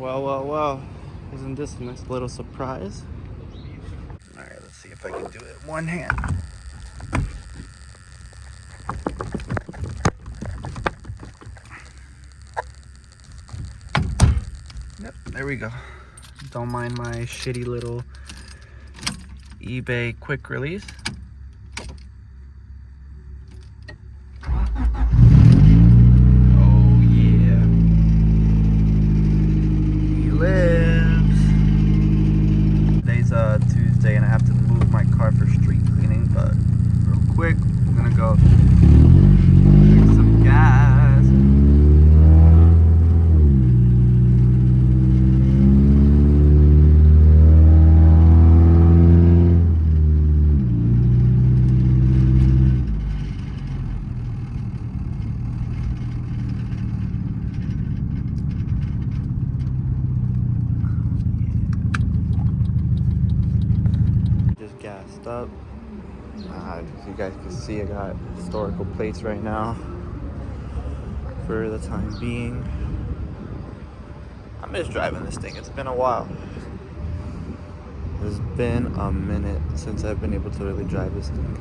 Well. Isn't this a nice little surprise? Alright, let's see if I can do it one hand. Yep, there we go. Don't mind my shitty little eBay quick release. Oh yeah. He lives. Today's Tuesday and I have to move my car for street cleaning, but real quick, I'm gonna go get some gas. Gassed up. As you guys can see, I got historical plates right now for the time being. I miss driving this thing. It's been a while. It's been a minute since I've been able to really drive this thing.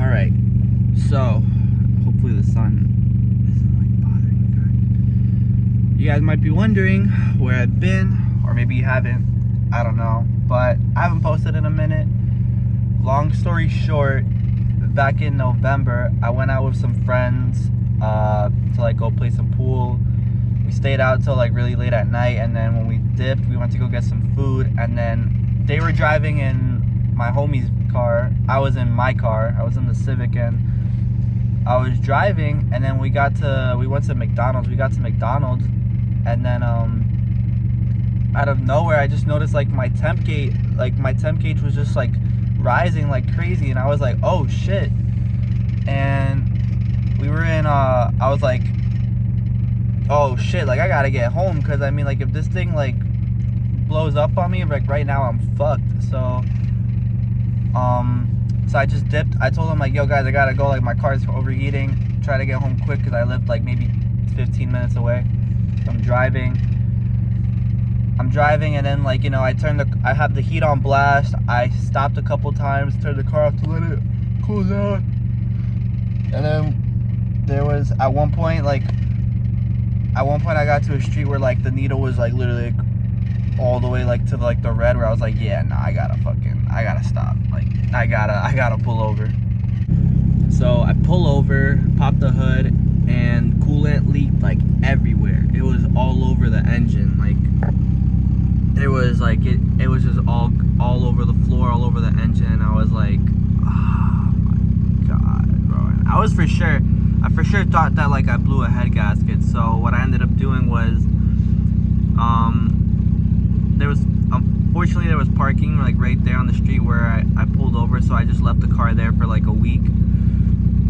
Alright, so hopefully the sun isn't like bothering you guys. You guys might be wondering where I've been, or maybe you haven't. I don't know, but I haven't posted in a minute. Long story short, back in November, I went out with some friends to like go play some pool. We stayed out till like really late at night, and then when we dipped, we went to go get some food, and then they were driving in my homie's car. I was in my car. I was in the Civic, and I was driving, and then we went to McDonald's. We got to McDonald's, and then out of nowhere, I just noticed like my temp gauge was just like rising like crazy, and I was like, oh shit. And we were in I was like, oh shit, like I gotta get home, because I mean, like, if this thing like blows up on me, like right now I'm fucked. So I just dipped. I told him like, yo guys, I gotta go, like my car's overheating, try to get home quick, because I lived like maybe 15 minutes away. So I'm driving, and then, like, you know, I have the heat on blast. I stopped a couple times, turned the car off to let it cool down. And then there was, at one point I got to a street where like the needle was like literally all the way like to like the red, where I was like, yeah, nah, I gotta stop. Like, I gotta pull over. So I pull over, pop the hood, and coolant leaked like everywhere. It was all over the engine. Like, it was like it was just all over the floor, all over the engine. And I was like, oh my god, bro. And I for sure thought that like I blew a head gasket. So what I ended up doing was, unfortunately there was parking like right there on the street where I pulled over, so I just left the car there for like a week.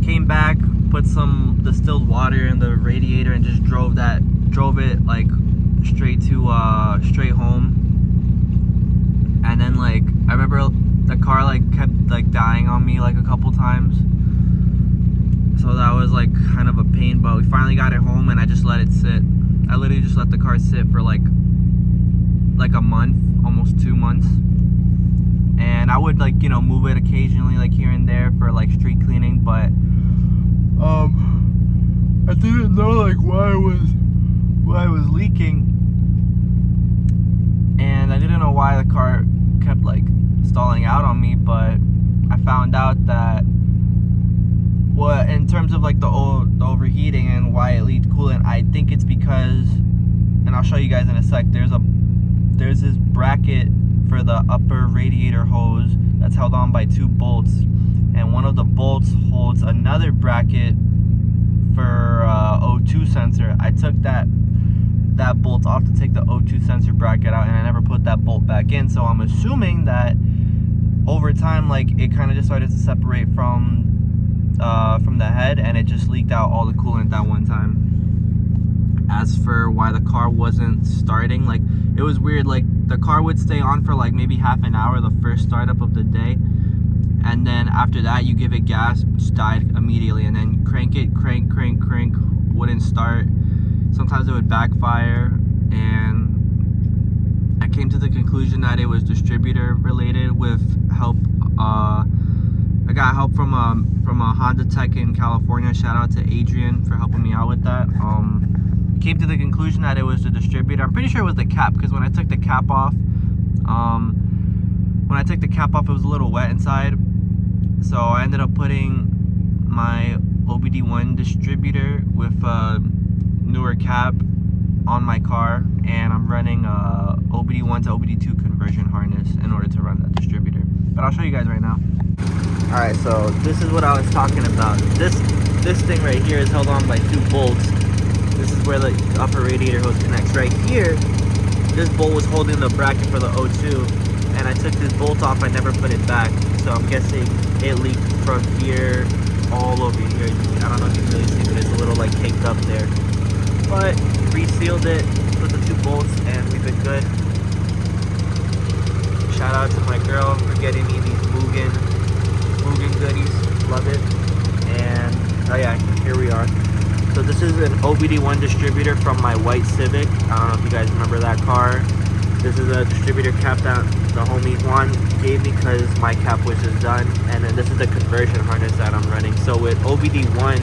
Came back, put some distilled water in the radiator, and just drove it like straight home. And then like I remember the car like kept like dying on me like a couple times, so that was like kind of a pain. But we finally got it home, and I just let it sit. I literally just let the car sit for like a month, almost 2 months. And I would like, you know, move it occasionally like here and there for like street cleaning, but I didn't know like why it was leaking, and I didn't know why the car kept like stalling out on me. But I found out that, well, in terms of like the overheating and why it leaked coolant, I think it's because, and I'll show you guys in a sec, there's this bracket for the upper radiator hose that's held on by 2 bolts, and one of the bolts holds another bracket for O2 sensor. I took that bolt off to take the O2 sensor bracket out, and I never put that bolt back in. So I'm assuming that over time, like, it kind of just started to separate from the head, and it just leaked out all the coolant that one time. As for why the car wasn't starting, like, it was weird. Like, the car would stay on for like maybe half an hour the first startup of the day, and then after that you give it gas, just died immediately. And then crank, wouldn't start. sometimes it would backfire, and I came to the conclusion that it was distributor related with help. I got help from a Honda tech in California. Shout out to Adrian for helping me out with that. Came to the conclusion that it was the distributor. I'm pretty sure it was the cap, because when I took the cap off, it was a little wet inside. So I ended up putting my OBD1 distributor with a newer cap on my car, and I'm running a OBD1 to OBD2 conversion harness in order to run that distributor. But I'll show you guys right now. Alright, so this is what I was talking about. This thing right here is held on by 2 bolts. This is where the upper radiator hose connects. Right here, this bolt was holding the bracket for the O2, and I took this bolt off, I never put it back. So I'm guessing it leaked from here all over here. I don't know if you can really see, but it's a little like caked up there. But resealed it, put the 2 bolts, and we've been good. Shout out to my girl for getting me these Mugen goodies. Love it. And oh yeah, here we are. So this is an OBD1 distributor from my white Civic. I don't know if you guys remember that car. This is a distributor cap that the homie Juan gave me because my cap was just done. And then this is the conversion harness that I'm running. So with OBD1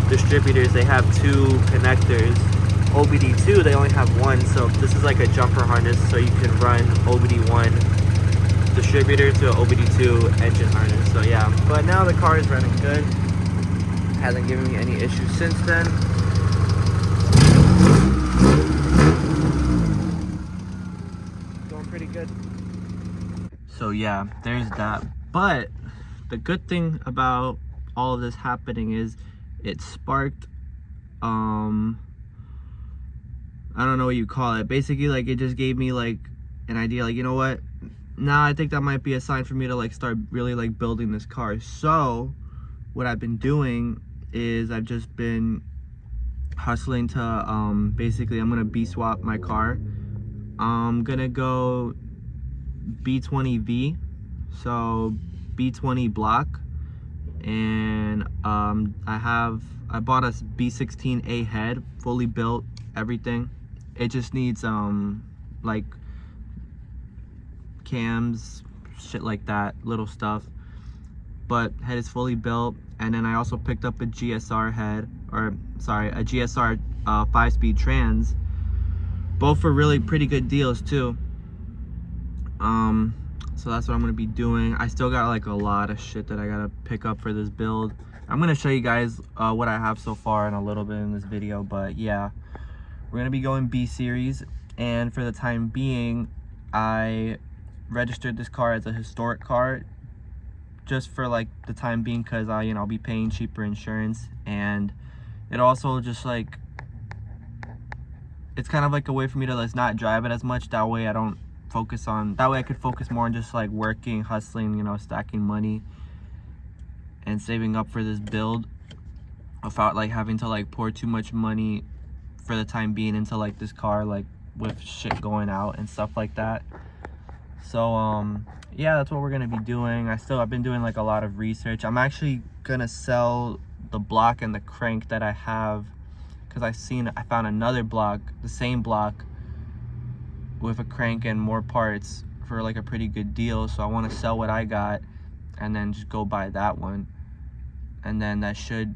distributors, they have 2 connectors. OBD2, they only have 1. So this is like a jumper harness, so you can run OBD1 distributor to OBD2 engine harness. So yeah, but now the car is running good. Hasn't given me any issues since then. Going pretty good. So yeah, there's that. But the good thing about all of this happening is it sparked I don't know what you call it. Basically, like, it just gave me like an idea, like, you know what, now I think that might be a sign for me to like start really like building this car. So what I've been doing is I've just been hustling to basically I'm gonna B swap my car. I'm gonna go B20V, so B20 block, and I bought a B16A head, fully built, everything. It just needs like cams, shit like that, little stuff, but head is fully built. And then I also picked up a GSR head, or sorry, a GSR 5-speed trans, both for really pretty good deals too. So that's what I'm gonna be doing. I still got like a lot of shit that I gotta pick up for this build. I'm gonna show you guys what I have so far in a little bit in this video, but yeah, we're gonna be going B series, and for the time being, I registered this car as a historic car just for like the time being, because you know, I'll be paying cheaper insurance, and it also just like, it's kind of like a way for me to like not drive it as much. That way I don't focus on, that way I could focus more on just like working, hustling, you know, stacking money and saving up for this build without like having to like pour too much money for the time being into like this car, like with shit going out and stuff like that. So yeah, that's what we're gonna be doing. I've been doing like a lot of research. I'm actually gonna sell the block and the crank that I have, because I found another block, the same block with a crank and more parts for like a pretty good deal. So I want to sell what I got and then just go buy that one, and then that should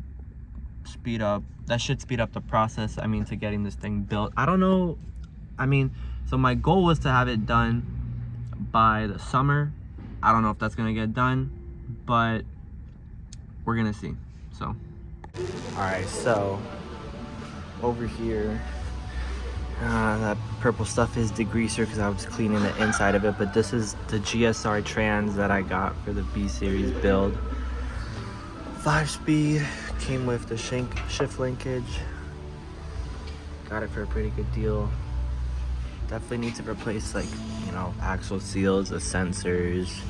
speed up the process, I mean, to getting this thing built. I don't know, I mean, so my goal was to have it done by the summer. I don't know if that's gonna get done, but we're gonna see. So all right, so over here, that purple stuff is degreaser because I was cleaning the inside of it, but this is the GSR trans that I got for the B series build. 5-speed, came with the shift linkage, got it for a pretty good deal. Definitely need to replace, like, you know, axle seals, the sensors.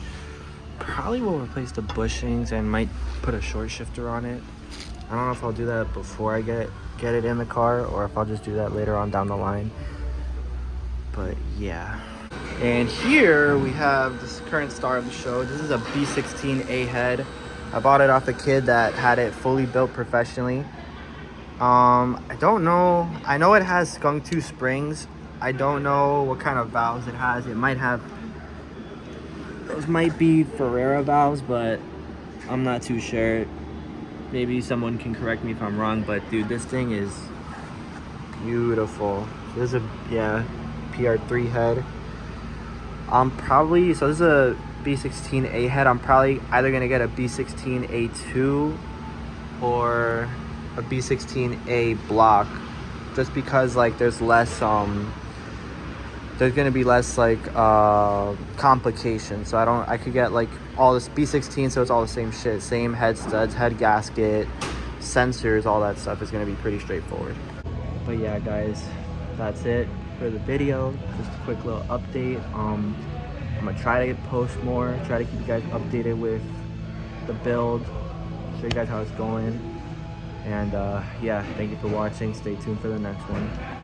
Probably will replace the bushings and might put a short shifter on it. I don't know if I'll do that before I get it in the car, or if I'll just do that later on down the line. But yeah. And here we have this current star of the show. This is a B16A head. I bought it off a kid that had it fully built professionally. I don't know. I know it has skunk tooth springs. I don't know what kind of valves it has. It might have, those might be Ferrera valves, but I'm not too sure. Maybe someone can correct me if I'm wrong, but dude, this thing is beautiful. There's a, yeah, PR3 head. So this is a B16A head. I'm probably either gonna get a B16A2 or a B16A block, just because like there's less there's gonna be less like complications. So I could get like all this B16, so it's all the same shit, same head studs, head gasket, sensors, all that stuff is gonna be pretty straightforward. But yeah, guys, that's it for the video. Just a quick little update. I'm gonna try to post more, try to keep you guys updated with the build, show you guys how it's going. And yeah, thank you for watching. Stay tuned for the next one.